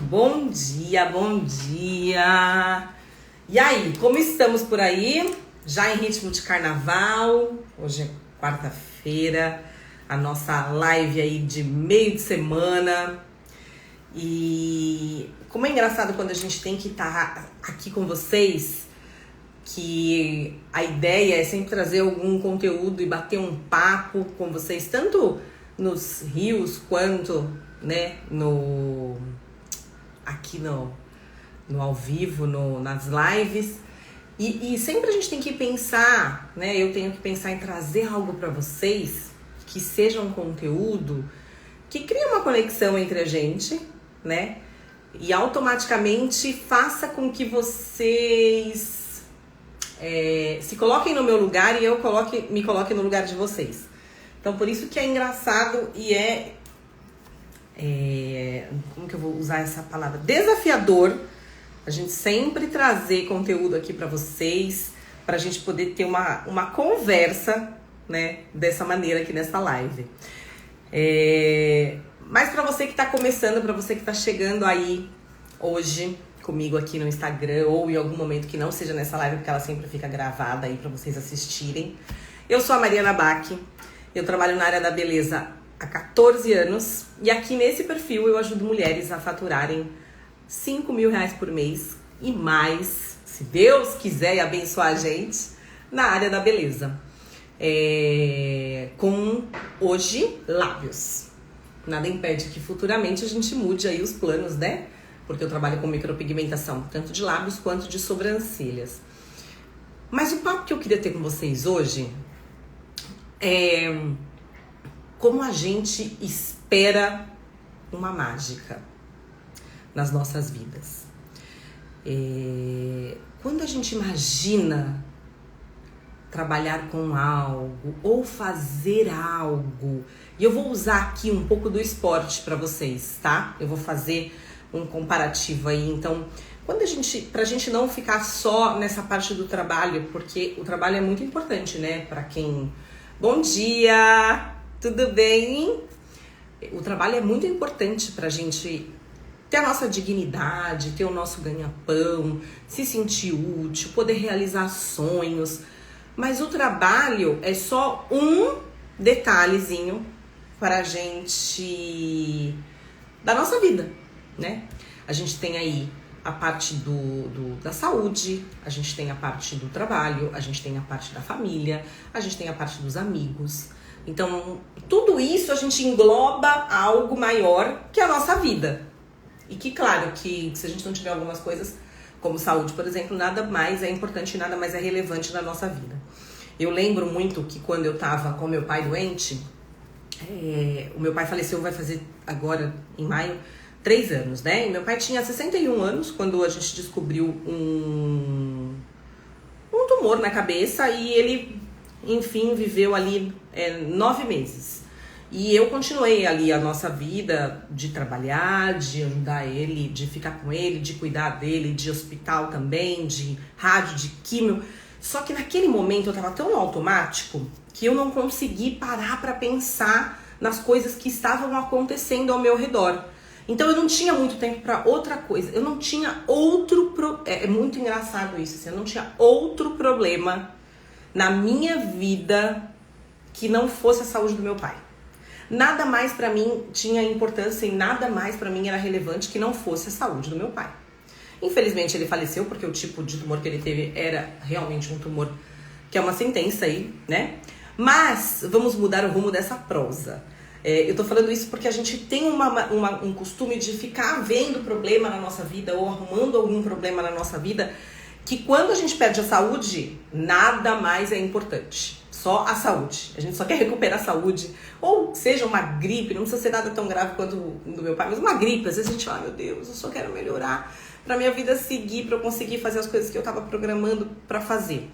Bom dia, bom dia! E aí, como estamos por aí? Já em ritmo de carnaval, hoje é quarta-feira, a nossa live aí de meio de semana. E como é engraçado quando a gente tem que estar aqui com vocês, que a ideia é sempre trazer algum conteúdo e bater um papo com vocês, tanto nos rios quanto, né, aqui no ao vivo, nas lives. E sempre a gente tem que pensar, né? Eu tenho que pensar em trazer algo para vocês que seja um conteúdo que crie uma conexão entre a gente, né? E automaticamente faça com que vocês se coloquem no meu lugar e eu me coloque no lugar de vocês. Então, por isso que é engraçado e como que eu vou usar essa palavra? Desafiador a gente sempre trazer conteúdo aqui para vocês, para a gente poder ter uma conversa, né, dessa maneira aqui nessa live. Mas para você que está começando, para você que está chegando aí hoje comigo aqui no Instagram ou em algum momento que não seja nessa live, porque ela sempre fica gravada aí para vocês assistirem. Eu sou a Mariana Bach, eu trabalho na área da beleza há 14 anos e aqui nesse perfil eu ajudo mulheres a faturarem R$5.000 por mês e mais, se Deus quiser e abençoar a gente, na área da beleza. Com hoje lábios. Nada impede que futuramente a gente mude aí os planos, né? Porque eu trabalho com micropigmentação, tanto de lábios quanto de sobrancelhas. Mas o papo que eu queria ter com vocês hoje é como a gente espera uma mágica nas nossas vidas. Quando a gente imagina trabalhar com algo ou fazer algo, e eu vou usar aqui um pouco do esporte para vocês, tá? Eu vou fazer um comparativo aí. Então, pra gente não ficar só nessa parte do trabalho, porque o trabalho é muito importante, né? Para quem... Bom dia! Tudo bem? O trabalho é muito importante pra gente ter a nossa dignidade, ter o nosso ganha-pão, se sentir útil, poder realizar sonhos. Mas o trabalho é só um detalhezinho para a gente da nossa vida, né? A gente tem aí a parte da saúde, a gente tem a parte do trabalho, a gente tem a parte da família, a gente tem a parte dos amigos. Então, tudo isso a gente engloba algo maior que a nossa vida. E que, claro, que se a gente não tiver algumas coisas, como saúde, por exemplo, nada mais é importante e nada mais é relevante na nossa vida. Eu lembro muito que quando eu tava com meu pai doente, o meu pai faleceu, vai fazer agora, em maio, 3 anos, né? E meu pai tinha 61 anos quando a gente descobriu um tumor na cabeça e ele, enfim, viveu ali 9 meses. E eu continuei ali a nossa vida de trabalhar, de ajudar ele, de ficar com ele, de cuidar dele, de hospital também, de rádio, de químio. Só que naquele momento eu tava tão no automático que eu não consegui parar pra pensar nas coisas que estavam acontecendo ao meu redor. Então eu não tinha muito tempo pra outra coisa. Eu não tinha outro... É muito engraçado isso, assim, eu não tinha outro problema na minha vida que não fosse a saúde do meu pai. Nada mais pra mim tinha importância e nada mais pra mim era relevante que não fosse a saúde do meu pai. Infelizmente ele faleceu porque o tipo de tumor que ele teve era realmente um tumor que é uma sentença aí, né? Mas vamos mudar o rumo dessa prosa. Eu tô falando isso porque a gente tem um costume de ficar vendo problema na nossa vida ou arrumando algum problema na nossa vida, que quando a gente perde a saúde, nada mais é importante. Só a saúde. A gente só quer recuperar a saúde. Ou seja uma gripe, não precisa ser nada tão grave quanto o do meu pai, mas uma gripe. Às vezes a gente fala, meu Deus, eu só quero melhorar pra minha vida seguir, pra eu conseguir fazer as coisas que eu tava programando pra fazer.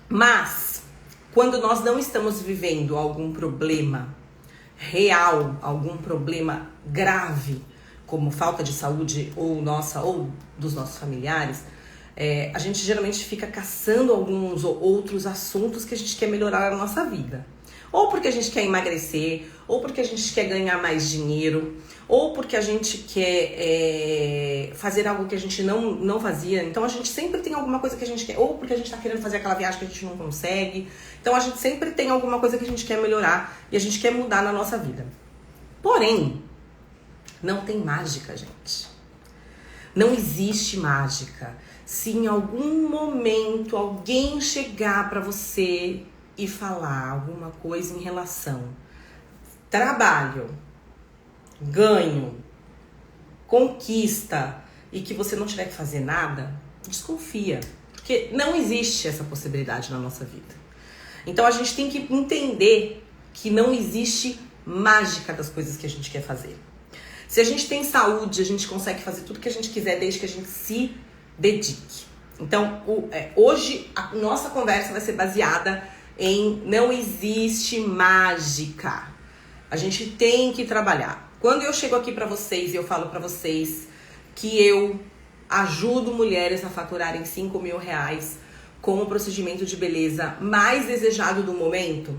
Mas, quando nós não estamos vivendo algum problema real, algum problema grave, como falta de saúde ou dos nossos familiares, a gente geralmente fica caçando alguns ou outros assuntos que a gente quer melhorar na nossa vida. Ou porque a gente quer emagrecer, ou porque a gente quer ganhar mais dinheiro, ou porque a gente quer fazer algo que a gente não fazia. Então a gente sempre tem alguma coisa que a gente quer, ou porque a gente tá querendo fazer aquela viagem que a gente não consegue. Então a gente sempre tem alguma coisa que a gente quer melhorar e a gente quer mudar na nossa vida. Porém, não tem mágica, gente. Não existe mágica. Se em algum momento alguém chegar pra você e falar alguma coisa em relação trabalho, ganho, conquista e que você não tiver que fazer nada, desconfia. Porque não existe essa possibilidade na nossa vida. Então a gente tem que entender que não existe mágica das coisas que a gente quer fazer. Se a gente tem saúde, a gente consegue fazer tudo que a gente quiser desde que a gente se dedique. Então, hoje a nossa conversa vai ser baseada em não existe mágica. A gente tem que trabalhar. Quando eu chego aqui pra vocês e eu falo pra vocês que eu ajudo mulheres a faturarem 5 mil reais com o procedimento de beleza mais desejado do momento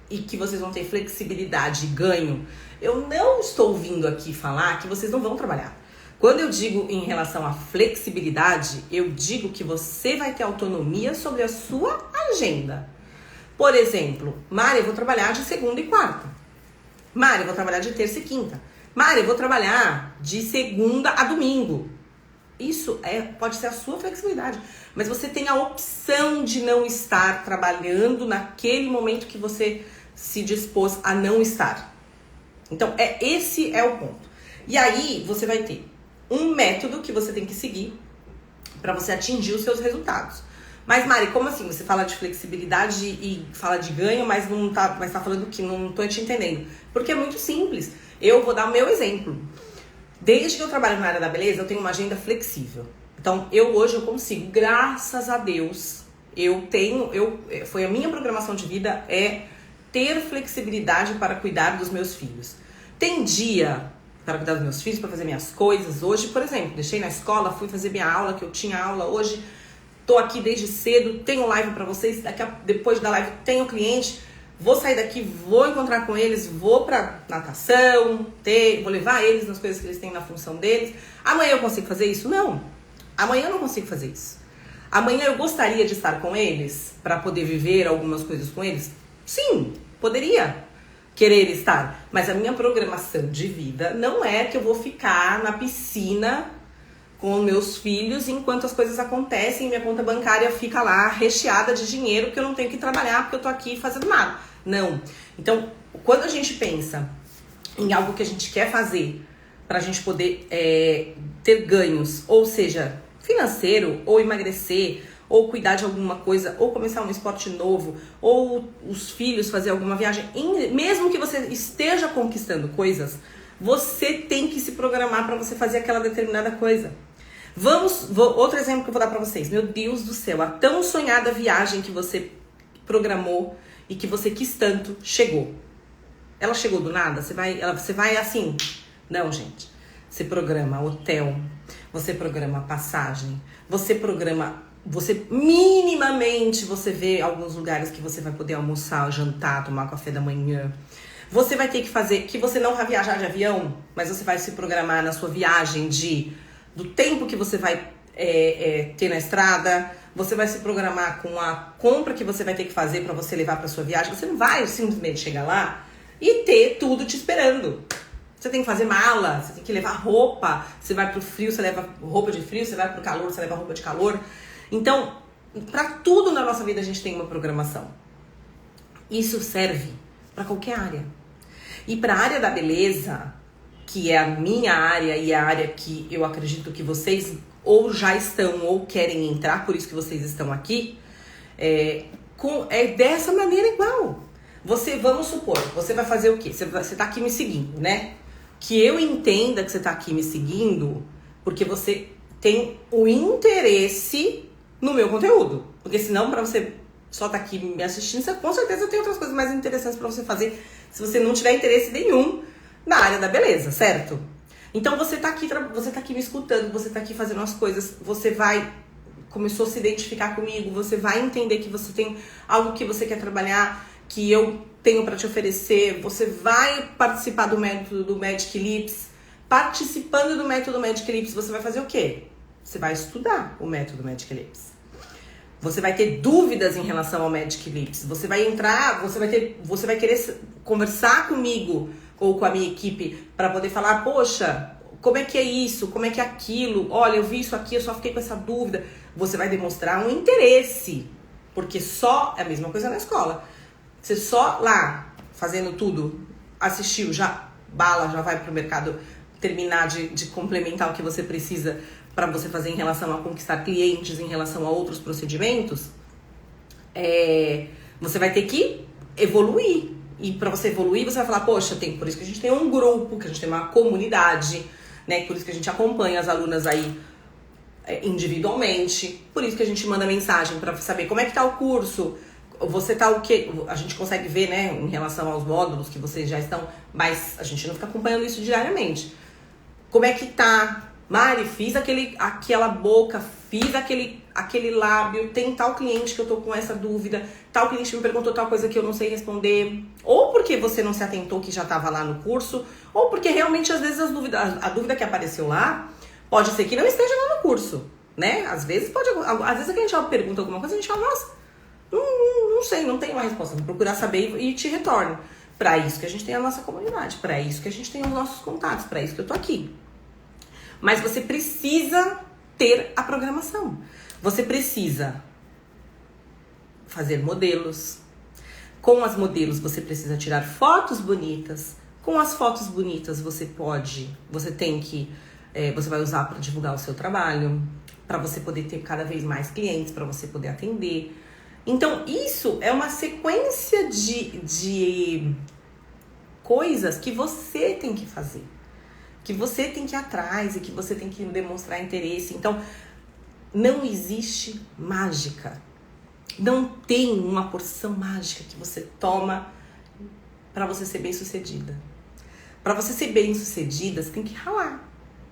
e que vocês vão ter flexibilidade e ganho, eu não estou vindo aqui falar que vocês não vão trabalhar. Quando eu digo em relação à flexibilidade, eu digo que você vai ter autonomia sobre a sua agenda. Por exemplo, Mari, eu vou trabalhar de segunda e quarta. Mari, eu vou trabalhar de terça e quinta. Mari, eu vou trabalhar de segunda a domingo. Isso pode ser a sua flexibilidade. Mas você tem a opção de não estar trabalhando naquele momento que você se dispôs a não estar. Então, esse é o ponto. E aí, você vai ter um método que você tem que seguir para você atingir os seus resultados. Mas, Mari, como assim? Você fala de flexibilidade e fala de ganho, mas tá falando que não tô te entendendo. Porque é muito simples. Eu vou dar o meu exemplo. Desde que eu trabalho na área da beleza, eu tenho uma agenda flexível. Então, hoje eu consigo, graças a Deus, foi a minha programação de vida ter flexibilidade para cuidar dos meus filhos. Tem dia para cuidar dos meus filhos, para fazer minhas coisas. Hoje, por exemplo, deixei na escola, fui fazer minha aula, que eu tinha aula hoje. Tô aqui desde cedo, tenho live para vocês. Depois da live tenho cliente. Vou sair daqui, vou encontrar com eles, vou pra natação, vou levar eles nas coisas que eles têm na função deles. Amanhã eu consigo fazer isso? Não. Amanhã eu não consigo fazer isso. Amanhã eu gostaria de estar com eles para poder viver algumas coisas com eles? Sim, poderia querer estar. Mas a minha programação de vida não é que eu vou ficar na piscina com meus filhos enquanto as coisas acontecem e minha conta bancária fica lá recheada de dinheiro porque eu não tenho que trabalhar porque eu tô aqui fazendo nada. Não. Então, quando a gente pensa em algo que a gente quer fazer pra gente poder ter ganhos, ou seja, financeiro, ou emagrecer, ou cuidar de alguma coisa, ou começar um esporte novo, ou os filhos fazer alguma viagem, mesmo que você esteja conquistando coisas, você tem que se programar para você fazer aquela determinada coisa. Outro exemplo que eu vou dar para vocês. Meu Deus do céu, a tão sonhada viagem que você programou e que você quis tanto, chegou. Ela chegou do nada? Você vai assim? Não, gente. Você programa hotel, você programa passagem, você minimamente você vê alguns lugares que você vai poder almoçar, jantar, tomar café da manhã. Você vai ter que fazer, que você não vai viajar de avião, mas você vai se programar na sua viagem do tempo que você vai ter na estrada. Você vai se programar com a compra que você vai ter que fazer para você levar para sua viagem. Você não vai simplesmente chegar lá e ter tudo te esperando. Você tem que fazer mala, você tem que levar roupa. Você vai pro frio, você leva roupa de frio. Você vai pro calor, você leva roupa de calor. Então, para tudo na nossa vida a gente tem uma programação. Isso serve para qualquer área. E para a área da beleza, que é a minha área e a área que eu acredito que vocês ou já estão ou querem entrar, por isso que vocês estão aqui, é dessa maneira igual. Vamos supor, você vai fazer o quê? Você tá aqui me seguindo, né? Que eu entenda que você tá aqui me seguindo porque você tem o interesse no meu conteúdo. Porque senão, pra você só tá aqui me assistindo, você com certeza tem outras coisas mais interessantes pra você fazer se você não tiver interesse nenhum na área da beleza, certo? Então você tá aqui me escutando, você tá aqui fazendo as coisas, você começou a se identificar comigo, você vai entender que você tem algo que você quer trabalhar, que eu tenho para te oferecer, você vai participar do método do Magic Lips. Participando do método Magic Lips, você vai fazer o quê? Você vai estudar o método Magic Lips. Você vai ter dúvidas em relação ao Magic Lips. Você vai entrar, você vai querer conversar comigo ou com a minha equipe para poder falar, poxa, como é que é isso? Como é que é aquilo? Olha, eu vi isso aqui, eu só fiquei com essa dúvida. Você vai demonstrar um interesse, porque só é a mesma coisa na escola. Você só lá, fazendo tudo, assistiu, já vai pro mercado terminar de complementar o que você precisa para você fazer em relação a conquistar clientes, em relação a outros procedimentos, você vai ter que evoluir. E para você evoluir, você vai falar, poxa, por isso que a gente tem um grupo, que a gente tem uma comunidade, né? Por isso que a gente acompanha as alunas aí individualmente, por isso que a gente manda mensagem para saber como é que tá o curso, você tá o quê? A gente consegue ver, né, em relação aos módulos que vocês já estão, mas a gente não fica acompanhando isso diariamente. Como é que tá? Mari, fiz aquela boca, fiz aquele lábio, tem tal cliente que eu tô com essa dúvida, tal cliente me perguntou tal coisa que eu não sei responder, ou porque você não se atentou que já tava lá no curso, ou porque realmente às vezes a dúvida que apareceu lá, pode ser que não esteja lá no curso, né? Às vezes a gente pergunta alguma coisa, a gente fala, nossa, não sei, não tenho uma resposta, vou procurar saber e te retorno. Para isso que a gente tem a nossa comunidade, para isso que a gente tem os nossos contatos, para isso que eu tô aqui. Mas você precisa ter a programação. Você precisa fazer modelos. Com as modelos você precisa tirar fotos bonitas. Com as fotos bonitas você vai usar para divulgar o seu trabalho, para você poder ter cada vez mais clientes, para você poder atender. Então isso é uma sequência de coisas que você tem que fazer, que você tem que ir atrás e que você tem que demonstrar interesse. Então, não existe mágica. Não tem uma porção mágica que você toma para você ser bem-sucedida. Para você ser bem-sucedida, você tem que ralar.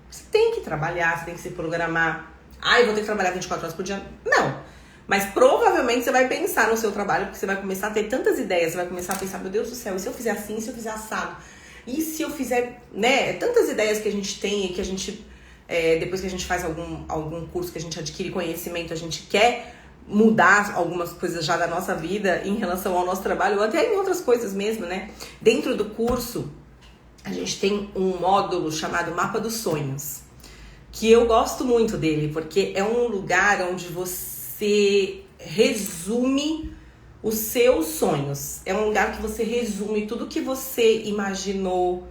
Você tem que trabalhar, você tem que se programar. Eu vou ter que trabalhar 24 horas por dia. Não. Mas provavelmente você vai pensar no seu trabalho, porque você vai começar a ter tantas ideias, você vai começar a pensar, meu Deus do céu, e se eu fizer assim, e se eu fizer assado? E se eu fizer, né, tantas ideias que a gente tem e que a gente, depois que a gente faz algum curso, que a gente adquire conhecimento, a gente quer mudar algumas coisas já da nossa vida em relação ao nosso trabalho, ou até em outras coisas mesmo, né? Dentro do curso, a gente tem um módulo chamado Mapa dos Sonhos, que eu gosto muito dele, porque é um lugar onde você resume os seus sonhos. É um lugar que você resume tudo que você imaginou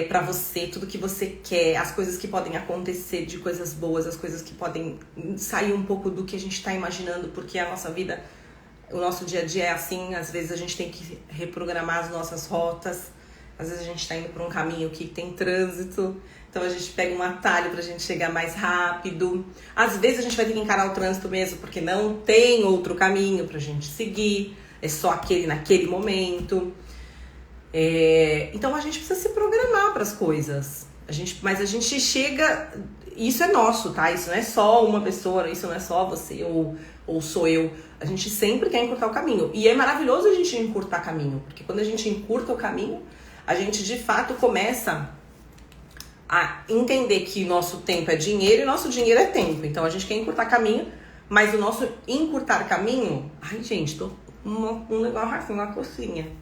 pra você, tudo que você quer, as coisas que podem acontecer de coisas boas, as coisas que podem sair um pouco do que a gente tá imaginando, porque a nossa vida, o nosso dia a dia é assim, às vezes a gente tem que reprogramar as nossas rotas, às vezes a gente tá indo por um caminho que tem trânsito, então a gente pega um atalho pra gente chegar mais rápido. Às vezes a gente vai ter que encarar o trânsito mesmo, porque não tem outro caminho pra gente seguir. É só aquele naquele momento. Então a gente precisa se programar para as coisas. Mas a gente chega... Isso é nosso, tá? Isso não é só uma pessoa, isso não é só você ou sou eu. A gente sempre quer encurtar o caminho. E é maravilhoso a gente encurtar caminho, porque quando a gente encurta o caminho, a gente de fato começa a entender que nosso tempo é dinheiro e nosso dinheiro é tempo. Então a gente quer encurtar caminho, mas o nosso encurtar caminho... Ai, gente, tô um negócio assim, uma cocinha.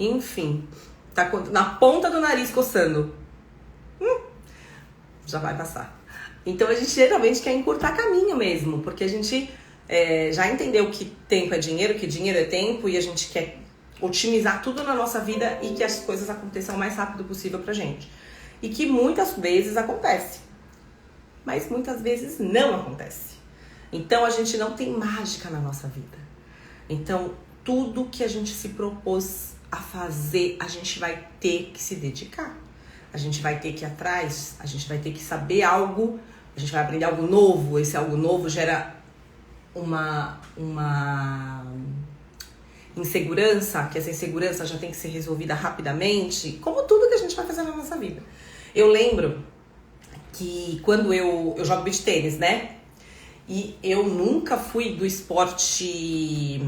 Enfim, tá na ponta do nariz coçando. Já vai passar. Então a gente geralmente quer encurtar caminho mesmo, porque a gente já entendeu que tempo é dinheiro, que dinheiro é tempo, e a gente quer otimizar tudo na nossa vida e que as coisas aconteçam o mais rápido possível pra gente. E que muitas vezes acontece, mas muitas vezes não acontece. Então a gente não tem mágica na nossa vida. Então tudo que a gente se propôs a fazer, a gente vai ter que se dedicar. A gente vai ter que ir atrás, a gente vai ter que saber algo, a gente vai aprender algo novo. Esse algo novo gera uma insegurança, que essa insegurança já tem que ser resolvida rapidamente, como tudo que a gente vai fazer na nossa vida. Eu lembro que quando eu jogo beach tênis, né? E eu nunca fui do esporte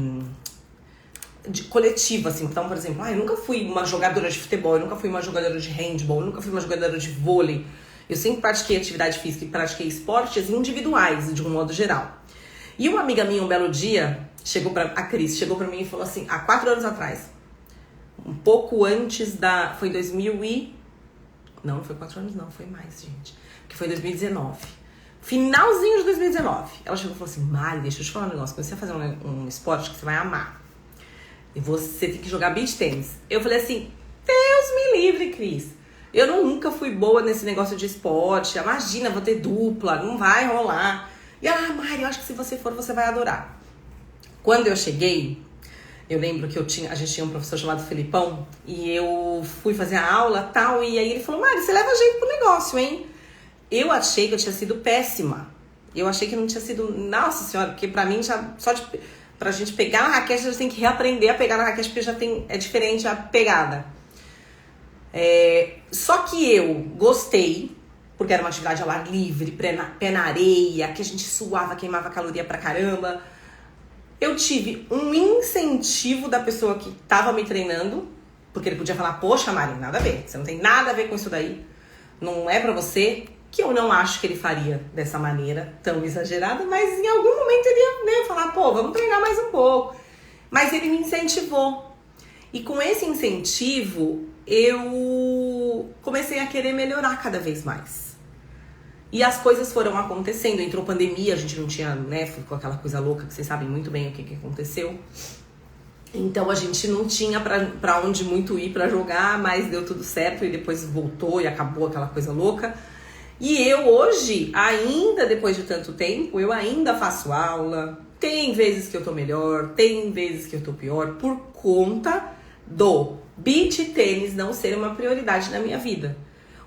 coletiva, assim. Então, por exemplo, eu nunca fui uma jogadora de futebol, eu nunca fui uma jogadora de handball, eu nunca fui uma jogadora de vôlei. Eu sempre pratiquei atividade física e pratiquei esportes individuais, de um modo geral. E uma amiga minha, um belo dia, a Cris, chegou pra mim e falou assim, há 4 anos atrás, um pouco antes foi 2000 e... Não foi 4 anos não, foi mais, gente. Porque foi 2019. Finalzinho de 2019. Ela chegou e falou assim, Mari, deixa eu te falar um negócio. Comecei a fazer um esporte que você vai amar. E você tem que jogar beach tênis. Eu falei assim, Deus me livre, Cris. Eu nunca fui boa nesse negócio de esporte. Imagina, vou ter dupla, não vai rolar. E ela, Mari, eu acho que se você for, você vai adorar. Quando eu cheguei, eu lembro que a gente tinha um professor chamado Felipão, e eu fui fazer a aula e tal, e aí ele falou, Mari, você leva jeito pro negócio, hein? Eu achei que eu tinha sido péssima. Eu achei que não tinha sido, nossa senhora, porque pra mim, pra gente pegar na raquete, a gente tem que reaprender a pegar na raquete, porque é diferente a pegada. Só que eu gostei, porque era uma atividade ao ar livre, pé na areia, que a gente suava, queimava caloria pra caramba. Eu tive um incentivo da pessoa que tava me treinando, porque ele podia falar, poxa, Mari, nada a ver, você não tem nada a ver com isso daí, não é pra você, que eu não acho que ele faria dessa maneira tão exagerada, mas em algum momento ele ia falar, pô, vamos treinar mais um pouco. Mas ele me incentivou. E com esse incentivo, eu comecei a querer melhorar cada vez mais. E as coisas foram acontecendo. Entrou pandemia, a gente não tinha, né, ficou aquela coisa louca que vocês sabem muito bem o que aconteceu. Então a gente não tinha pra onde muito ir pra jogar, mas deu tudo certo e depois voltou e acabou aquela coisa louca. E eu hoje, ainda depois de tanto tempo, eu ainda faço aula. Tem vezes que eu tô melhor, tem vezes que eu tô pior, por conta do beach tênis não ser uma prioridade na minha vida.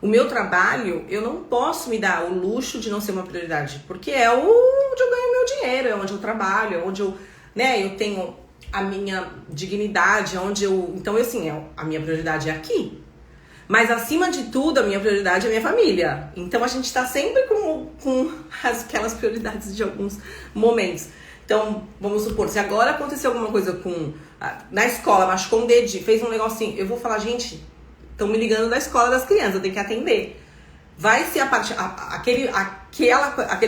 O meu trabalho, eu não posso me dar o luxo de não ser uma prioridade, porque é onde eu ganho meu dinheiro, é onde eu trabalho, é onde eu tenho a minha dignidade, então assim, a minha prioridade é aqui. Mas acima de tudo, a minha prioridade é a minha família. Então a gente tá sempre com aquelas prioridades de alguns momentos. Então, vamos supor, se agora aconteceu alguma coisa na escola, machucou um dedinho, fez um negocinho, eu vou falar, gente, estão me ligando da escola das crianças, eu tenho que atender. Vai ser aquele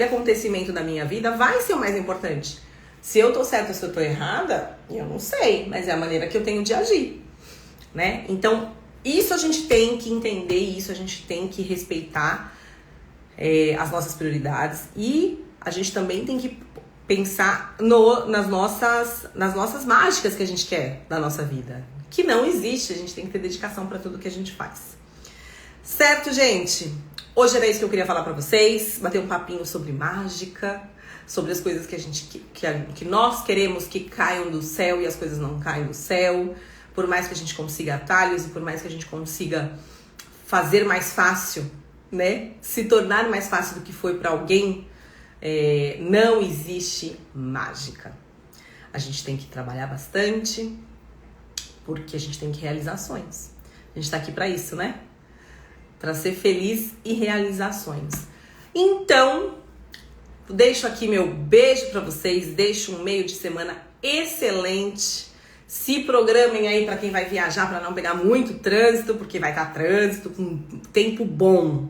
acontecimento da minha vida vai ser o mais importante. Se eu tô certa ou se eu tô errada, eu não sei, mas é a maneira que eu tenho de agir, né? Então, isso a gente tem que entender, isso a gente tem que respeitar as nossas prioridades, e a gente também tem que pensar nas nossas mágicas que a gente quer da nossa vida, que não existe. A gente tem que ter dedicação para tudo que a gente faz. Certo, gente? Hoje era isso que eu queria falar para vocês, bater um papinho sobre mágica, sobre as coisas que nós queremos que caiam do céu e as coisas não caem do céu. Por mais que a gente consiga atalhos e por mais que a gente consiga fazer mais fácil, né? Se tornar mais fácil do que foi para alguém, não existe mágica. A gente tem que trabalhar bastante, porque a gente tem que realizar sonhos. A gente tá aqui para isso, né? Para ser feliz e realizar sonhos. Então, deixo aqui meu beijo para vocês, deixo um meio de semana excelente. Se programem aí para quem vai viajar, para não pegar muito trânsito, porque vai estar trânsito com tempo bom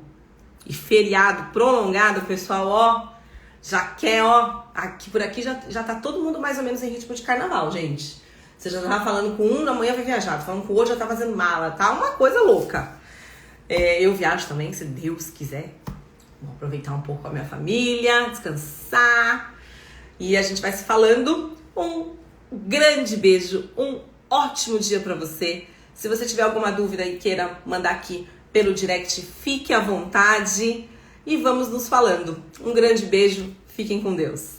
e feriado prolongado, pessoal, já quer, por aqui já tá todo mundo mais ou menos em ritmo de carnaval, gente. Você já tava falando com um, amanhã vai viajar, tá falando com o outro, já tá fazendo mala, tá uma coisa louca. Eu viajo também, se Deus quiser. Vou aproveitar um pouco com a minha família, descansar, e a gente vai se falando. Um grande beijo, um ótimo dia pra você. Se você tiver alguma dúvida e queira mandar aqui pelo direct, fique à vontade e vamos nos falando. Um grande beijo, fiquem com Deus.